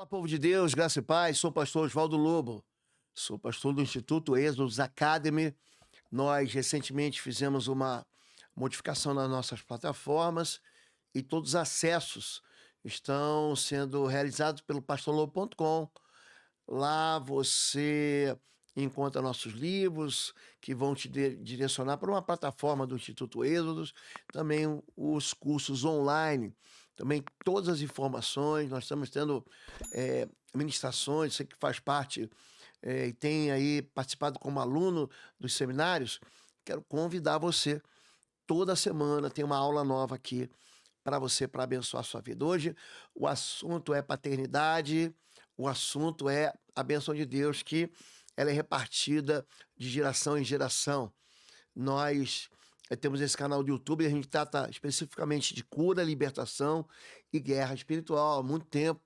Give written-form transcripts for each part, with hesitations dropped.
Olá, povo de Deus, graça e paz. Sou o pastor Oswaldo Lobo. Sou pastor do Instituto Êxodos Academy. Nós recentemente fizemos uma modificação nas nossas plataformas e todos os acessos estão sendo realizados pelo pastorlobo.com. Lá você encontra nossos livros que vão te direcionar para uma plataforma do Instituto Êxodos, também os cursos online, também todas as informações. Nós estamos tendo ministrações, você que faz parte e tem aí participado como aluno dos seminários, quero convidar você. Toda semana tem uma aula nova aqui para você, para abençoar a sua vida. Hoje o assunto é paternidade, o assunto é a bênção de Deus, que ela é repartida de geração em geração. Nós temos esse canal do YouTube e a gente trata especificamente de cura, libertação e guerra espiritual. Há muito tempo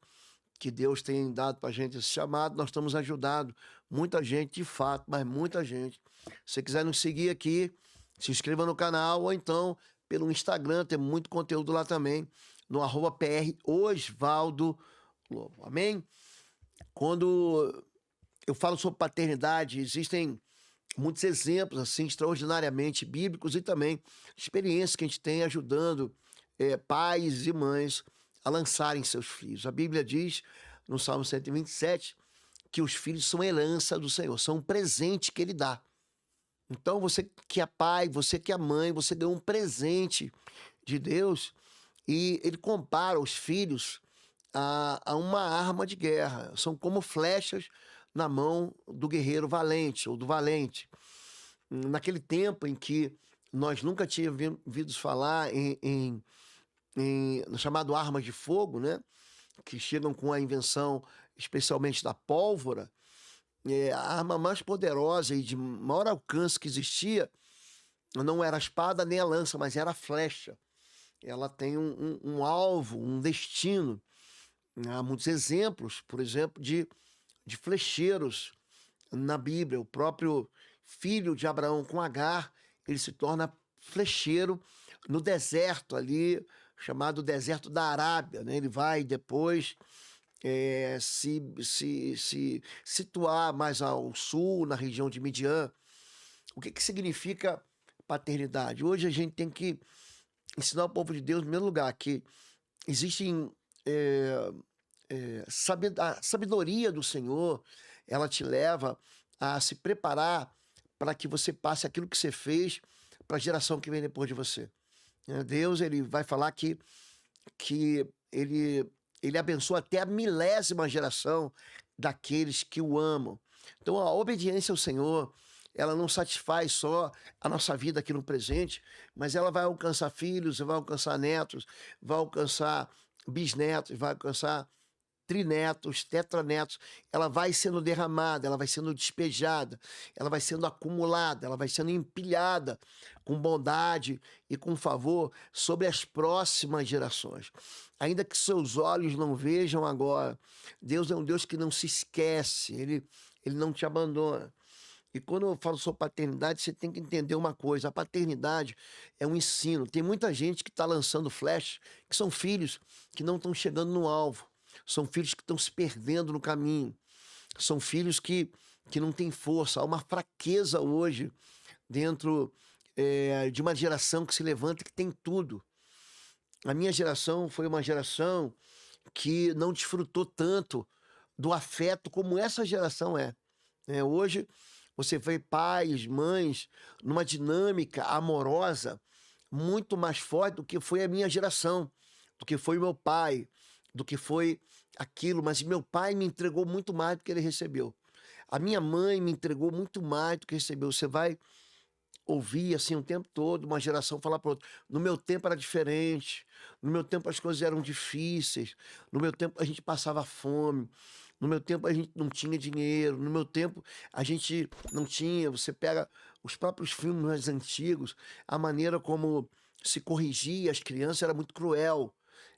que Deus tem dado para a gente esse chamado, nós estamos ajudando muita gente, de fato, mas muita gente. Se você quiser nos seguir aqui, se inscreva no canal ou então pelo Instagram, tem muito conteúdo lá também, no @PR Oswaldo Lobo. Amém? Quando eu falo sobre paternidade, existem muitos exemplos assim extraordinariamente bíblicos e também experiências que a gente tem ajudando pais e mães a lançarem seus filhos. A Bíblia diz no Salmo 127 que os filhos são herança do Senhor, são um presente que Ele dá. Então você que é pai, você que é mãe, você deu um presente de Deus e Ele compara os filhos a uma arma de guerra. São como flechas na mão do guerreiro valente ou do valente. Naquele tempo em que nós nunca tínhamos ouvido falar no chamado armas de fogo, né? Que chegam com a invenção especialmente da pólvora, a arma mais poderosa e de maior alcance que existia não era a espada nem a lança, mas era a flecha. Ela tem um alvo, um destino. Há muitos exemplos, por exemplo, de flecheiros na Bíblia. O próprio filho de Abraão com Agar, ele se torna flecheiro no deserto ali, chamado deserto da Arábia, né? Ele vai depois se situar mais ao sul, na região de Midian. O que significa paternidade? Hoje a gente tem que ensinar o povo de Deus, em primeiro lugar, que existem a sabedoria do Senhor, ela te leva a se preparar para que você passe aquilo que você fez para a geração que vem depois de você. Deus, ele vai falar que ele abençoa até a 1000ª geração daqueles que o amam. Então a obediência ao Senhor, ela não satisfaz só a nossa vida aqui no presente, mas ela vai alcançar filhos, vai alcançar netos, vai alcançar bisnetos, vai alcançar trinetos, tetranetos. Ela vai sendo derramada, ela vai sendo despejada, ela vai sendo acumulada, ela vai sendo empilhada com bondade e com favor sobre as próximas gerações. Ainda que seus olhos não vejam agora, Deus é um Deus que não se esquece, ele não te abandona. E quando eu falo sobre paternidade, você tem que entender uma coisa: a paternidade é um ensino. Tem muita gente que está lançando flash, que são filhos que não estão chegando no alvo. São filhos que estão se perdendo no caminho. São filhos que não têm força. Há uma fraqueza hoje dentro de uma geração que se levanta e que tem tudo. A minha geração foi uma geração que não desfrutou tanto do afeto como essa geração é. Hoje você vê pais, mães, numa dinâmica amorosa muito mais forte do que foi a minha geração, do que foi o meu pai, do que foi aquilo. Mas meu pai me entregou muito mais do que ele recebeu. A minha mãe me entregou muito mais do que recebeu. Você vai ouvir assim o tempo todo uma geração falar para outra: no meu tempo era diferente, no meu tempo as coisas eram difíceis, no meu tempo a gente passava fome, no meu tempo a gente não tinha dinheiro, no meu tempo a gente não tinha. Você pega os próprios filmes mais antigos, a maneira como se corrigia as crianças era muito cruel.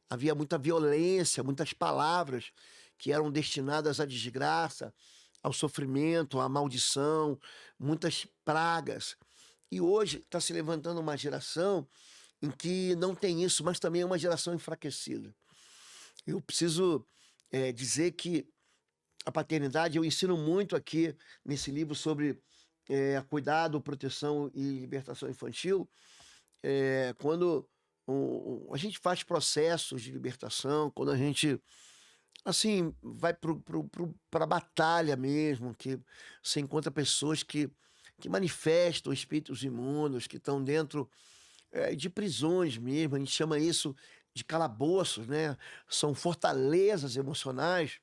Havia muita violência, muitas palavras que eram destinadas à desgraça, ao sofrimento, à maldição, muitas pragas. E hoje está se levantando uma geração em que não tem isso, mas também é uma geração enfraquecida. Eu preciso dizer que a paternidade, eu ensino muito aqui nesse livro sobre cuidado, proteção e libertação infantil. Quando a gente faz processos de libertação, quando a gente, assim, vai para a batalha mesmo, que você encontra pessoas que manifestam espíritos imundos, que estão dentro de prisões mesmo, a gente chama isso de calabouços, né? São fortalezas emocionais.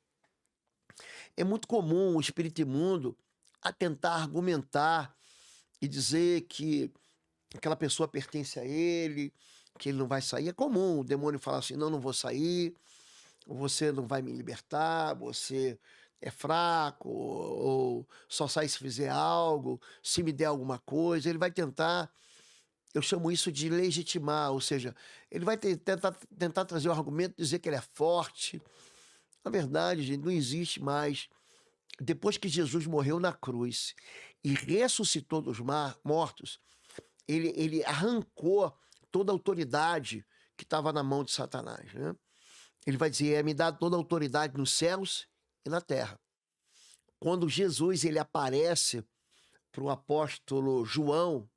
É muito comum o espírito imundo a tentar argumentar e dizer que aquela pessoa pertence a ele, que ele não vai sair. É comum o demônio falar assim: não, não vou sair, você não vai me libertar, você é fraco, ou só sai se fizer algo, se me der alguma coisa. Ele vai tentar, eu chamo isso de legitimar, ou seja, ele vai tentar trazer o argumento, dizer que ele é forte. Na verdade, gente, não existe mais. Depois que Jesus morreu na cruz e ressuscitou dos mortos, ele arrancou toda a autoridade que estava na mão de Satanás, né? Ele vai dizer: me dá toda a autoridade nos céus e na terra. Quando Jesus ele aparece para o apóstolo João,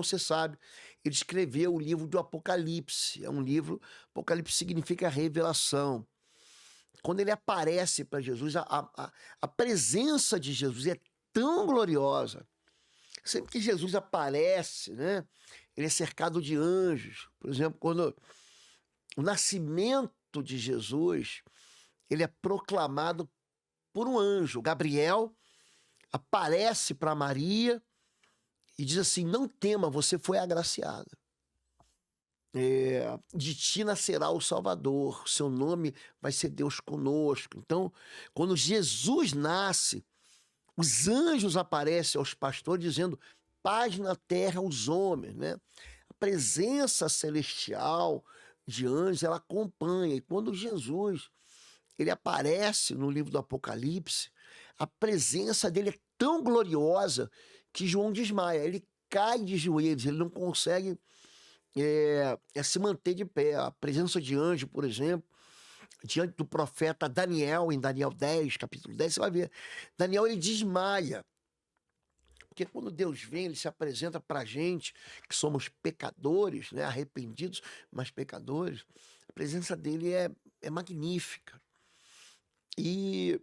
você sabe, ele escreveu o livro do Apocalipse. É um livro, Apocalipse significa revelação. Quando ele aparece para Jesus, a presença de Jesus é tão gloriosa. Sempre que Jesus aparece, né, ele é cercado de anjos. Por exemplo, quando o nascimento de Jesus, ele é proclamado por um anjo. Gabriel aparece para Maria e diz assim: não tema, você foi agraciada. De ti nascerá o Salvador, seu nome vai ser Deus conosco. Então, quando Jesus nasce, os anjos aparecem aos pastores dizendo: paz na terra aos homens, né? A presença celestial de anjos, ela acompanha. E quando Jesus ele aparece no livro do Apocalipse, a presença dele é tão gloriosa que João desmaia. Ele cai de joelhos, ele não consegue se manter de pé. A presença de anjo, por exemplo, diante do profeta Daniel, em Daniel 10, capítulo 10, você vai ver. Daniel, ele desmaia. Porque quando Deus vem, ele se apresenta para a gente, que somos pecadores, né? Arrependidos, mas pecadores. A presença dele é magnífica. E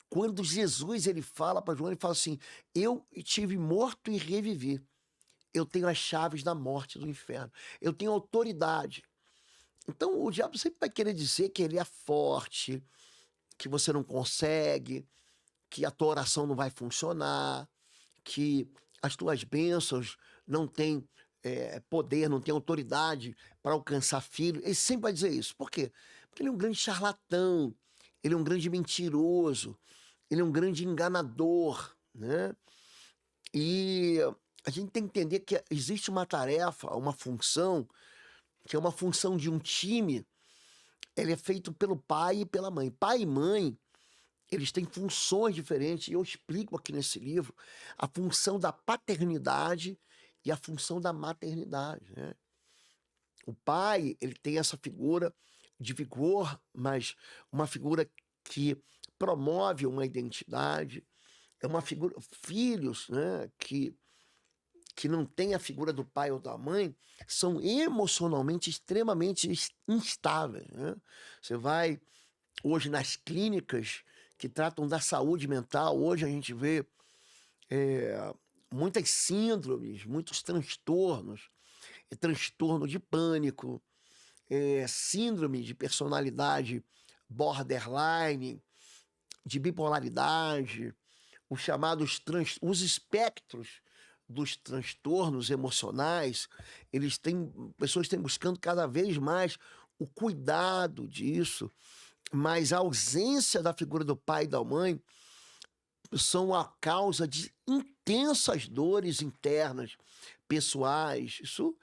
quando Jesus ele fala para João, ele fala assim: eu tive morto e revivi. Eu tenho as chaves da morte e do inferno. Eu tenho autoridade. Então o diabo sempre vai querer dizer que ele é forte, que você não consegue, que a tua oração não vai funcionar, que as tuas bênçãos não têm poder, não têm autoridade para alcançar filho. Ele sempre vai dizer isso. Por quê? Porque ele é um grande charlatão, ele é um grande mentiroso, ele é um grande enganador, né? E a gente tem que entender que existe uma tarefa, uma função, que é uma função de um time. Ele é feito pelo pai e pela mãe. Pai e mãe, eles têm funções diferentes, e eu explico aqui nesse livro a função da paternidade e a função da maternidade, né? O pai, ele tem essa figura de vigor, mas uma figura que promove uma identidade, é uma figura, filhos, né, que não tem a figura do pai ou da mãe, são emocionalmente extremamente instáveis, né? Você vai hoje nas clínicas que tratam da saúde mental, hoje a gente vê muitas síndromes, muitos transtornos, transtorno de pânico, síndrome de personalidade borderline, de bipolaridade, os chamados os espectros dos transtornos emocionais. Pessoas têm buscando cada vez mais o cuidado disso, mas a ausência da figura do pai e da mãe são a causa de intensas dores internas, pessoais. Isso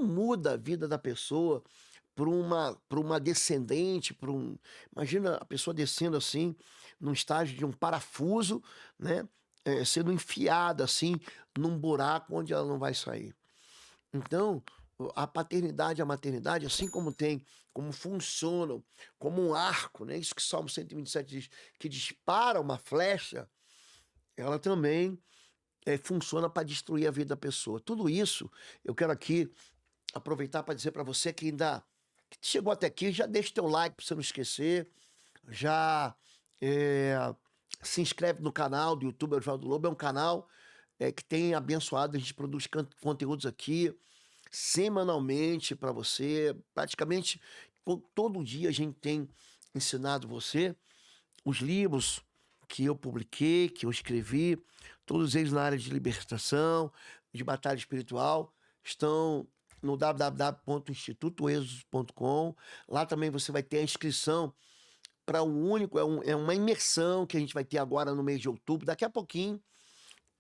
muda a vida da pessoa para uma descendente, imagina a pessoa descendo assim, num estágio de um parafuso, né? Sendo enfiada assim num buraco onde ela não vai sair. Então, a paternidade e a maternidade, assim como tem, como funcionam, como um arco, né? Isso que Salmo 127 diz, que dispara uma flecha, ela também funciona para destruir a vida da pessoa. Tudo isso, eu quero aqui aproveitar para dizer para você que ainda que chegou até aqui, já deixa teu like para você não esquecer, já é, se inscreve no canal do YouTube Oswaldo Lobo, é um canal que tem abençoado, a gente produz conteúdos aqui semanalmente para você, praticamente todo dia a gente tem ensinado você os livros que eu publiquei, que eu escrevi, todos eles na área de libertação, de batalha espiritual, estão no www.institutoexos.com. Lá também você vai ter a inscrição para o único, é uma imersão que a gente vai ter agora no mês de outubro, daqui a pouquinho,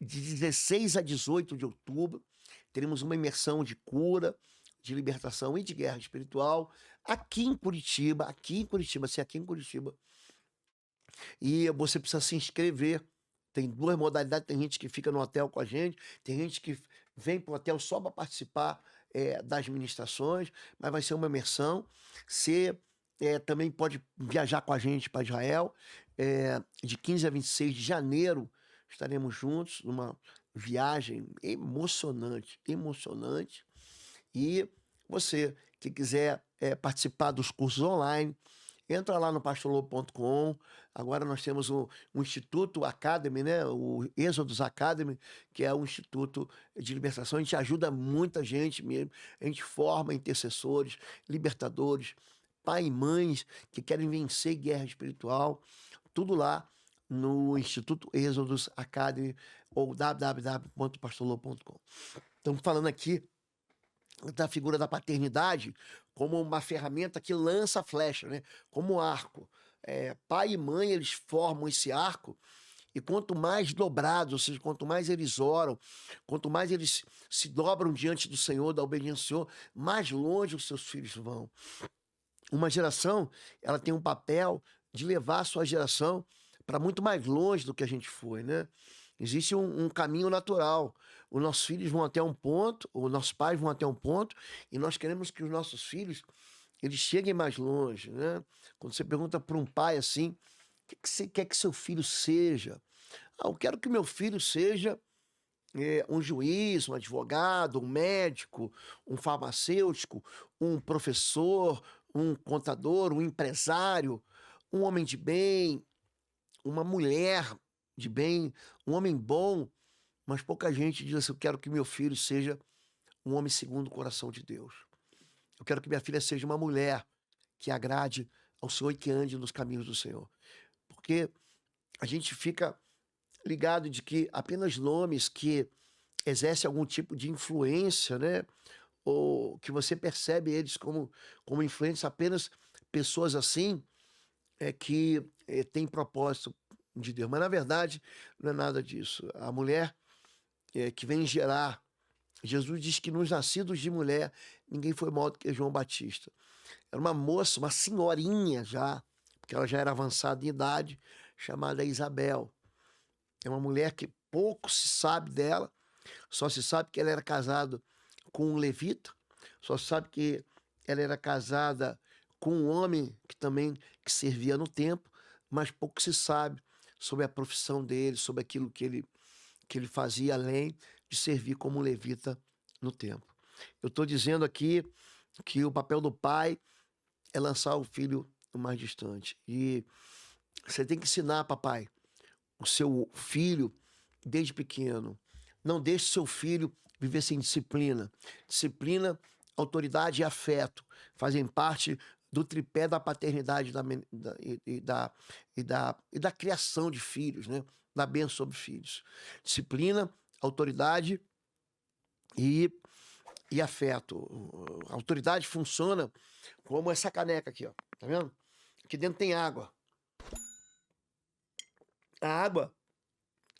de 16 a 18 de outubro, teremos uma imersão de cura, de libertação e de guerra espiritual aqui em Curitiba, e você precisa se inscrever. Tem duas modalidades, tem gente que fica no hotel com a gente, tem gente que vem para o hotel só para participar das ministrações, mas vai ser uma imersão. Você também pode viajar com a gente para Israel, de 15 a 26 de janeiro, estaremos juntos numa viagem emocionante, emocionante. E você que quiser participar dos cursos online, entra lá no pastorlobo.com. Agora nós temos um Instituto Academy, né? O Êxodos Academy, que é um instituto de libertação. A gente ajuda muita gente mesmo. A gente forma intercessores, libertadores, pai e mães que querem vencer guerra espiritual. Tudo lá no Instituto Êxodos Academy ou www.pastorlobo.com. Estamos falando aqui da figura da paternidade como uma ferramenta que lança a flecha, né? Como arco. Pai e mãe, eles formam esse arco, e quanto mais dobrados, ou seja, quanto mais eles oram, quanto mais eles se dobram diante do Senhor, da obediência do Senhor, mais longe os seus filhos vão. Uma geração, ela tem um papel de levar a sua geração para muito mais longe do que a gente foi, né? Existe um caminho natural. Os nossos filhos vão até um ponto, os nossos pais vão até um ponto, e nós queremos que os nossos filhos eles cheguem mais longe, né? Quando você pergunta para um pai assim, o que você quer que seu filho seja? Eu quero que meu filho seja um juiz, um advogado, um médico, um farmacêutico, um professor, um contador, um empresário, um homem de bem, uma mulher de bem, um homem bom, mas pouca gente diz assim: eu quero que meu filho seja um homem segundo o coração de Deus. Eu quero que minha filha seja uma mulher que agrade ao Senhor e que ande nos caminhos do Senhor. Porque a gente fica ligado de que apenas nomes que exercem algum tipo de influência, né? Ou que você percebe eles como influência, apenas pessoas assim que têm propósito de Deus. Mas na verdade não é nada disso. A mulher que vem gerar, Jesus diz que nos nascidos de mulher ninguém foi maior do que João Batista. Era uma moça, uma senhorinha já, porque ela já era avançada em idade, chamada Isabel. É uma mulher que pouco se sabe dela, só se sabe que ela era casada com um levita, só se sabe que ela era casada com um homem que também que servia no templo, mas pouco se sabe sobre a profissão dele, sobre aquilo que ele fazia além de servir como levita no templo. Eu estou dizendo aqui que o papel do pai é lançar o filho mais distante. E você tem que ensinar, papai, o seu filho desde pequeno. Não deixe seu filho viver sem disciplina. Disciplina, autoridade e afeto fazem parte do tripé da paternidade e da criação de filhos, né? Da bênção sobre filhos. Disciplina, autoridade e afeto. A autoridade funciona como essa caneca aqui, ó. Tá vendo? Aqui dentro tem água. A água,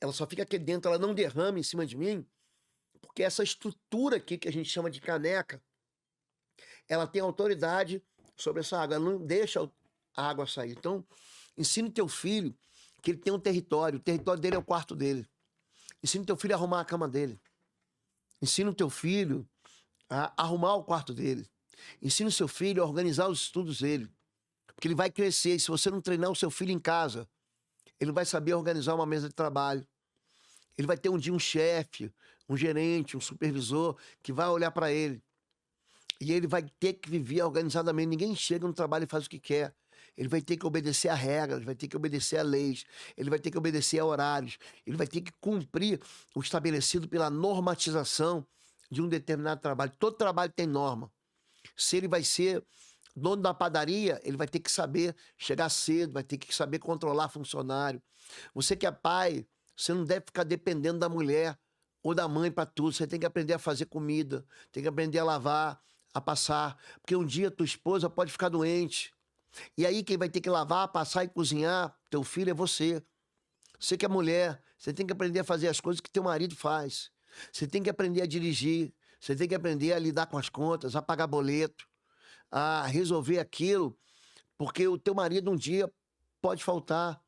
ela só fica aqui dentro, ela não derrama em cima de mim, porque essa estrutura aqui que a gente chama de caneca, ela tem autoridade sobre essa água, ela não deixa a água sair. Então, ensine teu filho que ele tem um território, o território dele é o quarto dele. Ensine teu filho a arrumar a cama dele. Ensina o teu filho a arrumar o quarto dele. Ensine o seu filho a organizar os estudos dele, porque ele vai crescer. E se você não treinar o seu filho em casa, ele vai saber organizar uma mesa de trabalho. Ele vai ter um dia um chefe, um gerente, um supervisor que vai olhar para ele. E ele vai ter que viver organizadamente. Ninguém chega no trabalho e faz o que quer. Ele vai ter que obedecer a regras, vai ter que obedecer a leis, ele vai ter que obedecer a horários, ele vai ter que cumprir o estabelecido pela normatização de um determinado trabalho. Todo trabalho tem norma. Se ele vai ser dono da padaria, ele vai ter que saber chegar cedo, vai ter que saber controlar funcionário. Você que é pai, você não deve ficar dependendo da mulher ou da mãe para tudo. Você tem que aprender a fazer comida, tem que aprender a lavar, a passar, porque um dia tua esposa pode ficar doente. E aí quem vai ter que lavar, passar e cozinhar, teu filho é você. Você que é mulher, você tem que aprender a fazer as coisas que teu marido faz. Você tem que aprender a dirigir, você tem que aprender a lidar com as contas, a pagar boleto, a resolver aquilo, porque o teu marido um dia pode faltar.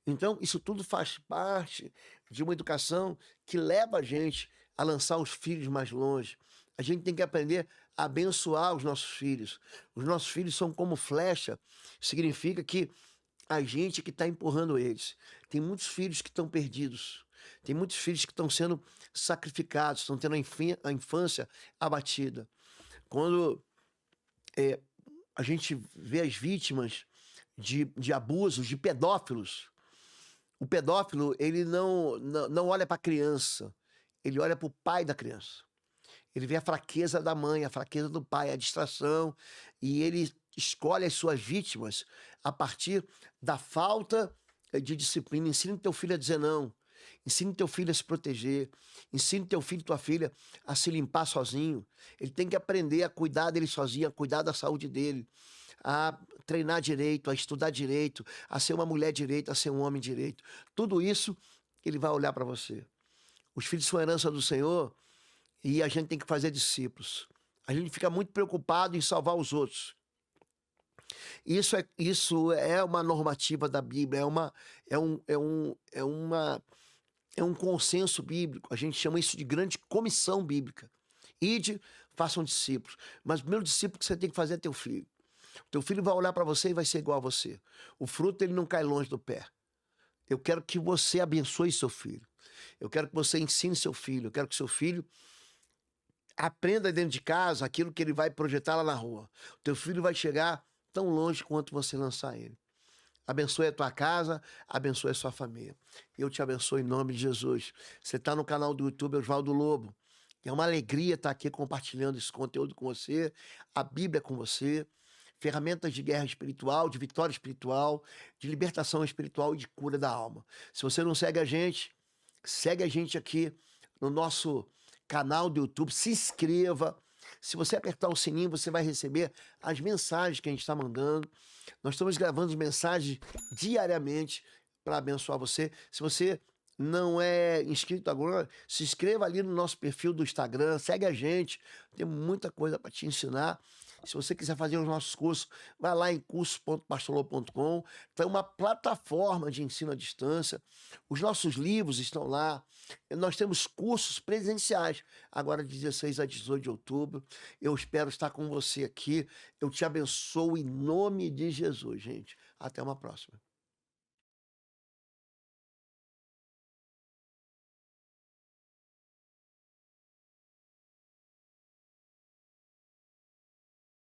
Então, isso tudo faz parte de uma educação que leva a gente a lançar os filhos mais longe. A gente tem que aprender a abençoar os nossos filhos. Os nossos filhos são como flecha, significa que a gente que está empurrando eles. Tem muitos filhos que estão perdidos. Tem muitos filhos que estão sendo sacrificados, estão tendo a infância abatida. Quando a gente vê as vítimas de abusos, de pedófilos, o pedófilo, ele não olha para a criança, ele olha para o pai da criança. Ele vê a fraqueza da mãe, a fraqueza do pai, a distração, e ele escolhe as suas vítimas a partir da falta de disciplina. Ensine teu filho a dizer não. Ensine teu filho a se proteger. Ensine teu filho e tua filha a se limpar sozinho. Ele tem que aprender a cuidar dele sozinho, a cuidar da saúde dele, a treinar direito, a estudar direito, a ser uma mulher direito, a ser um homem direito. Tudo isso ele vai olhar para você. Os filhos são herança do Senhor e a gente tem que fazer discípulos. A gente fica muito preocupado em salvar os outros. Isso é uma normativa da Bíblia, é um consenso bíblico. A gente chama isso de grande comissão bíblica. Ide, façam discípulos. Mas o primeiro discípulo que você tem que fazer é teu filho. Teu filho vai olhar para você e vai ser igual a você. O fruto ele não cai longe do pé. Eu quero que você abençoe seu filho. Eu quero que você ensine seu filho. Eu quero que seu filho aprenda dentro de casa aquilo que ele vai projetar lá na rua. O teu filho vai chegar tão longe quanto você lançar ele. Abençoe a tua casa, abençoe a sua família. Eu te abençoo em nome de Jesus. Você está no canal do YouTube Oswaldo Lobo. É uma alegria estar aqui compartilhando esse conteúdo com você, a Bíblia com você, ferramentas de guerra espiritual, de vitória espiritual, de libertação espiritual e de cura da alma. Se você não segue a gente aqui no nosso canal do YouTube, se inscreva. Se você apertar o sininho, você vai receber as mensagens que a gente está mandando. Nós estamos gravando mensagens diariamente para abençoar você. Se você não é inscrito agora, se inscreva ali no nosso perfil do Instagram, segue a gente, tem muita coisa para te ensinar. Se você quiser fazer os nossos cursos, vai lá em curso.pastorlobo.com. Tem uma plataforma de ensino à distância. Os nossos livros estão lá. Nós temos cursos presenciais, agora de 16 a 18 de outubro. Eu espero estar com você aqui. Eu te abençoo em nome de Jesus, gente. Até uma próxima.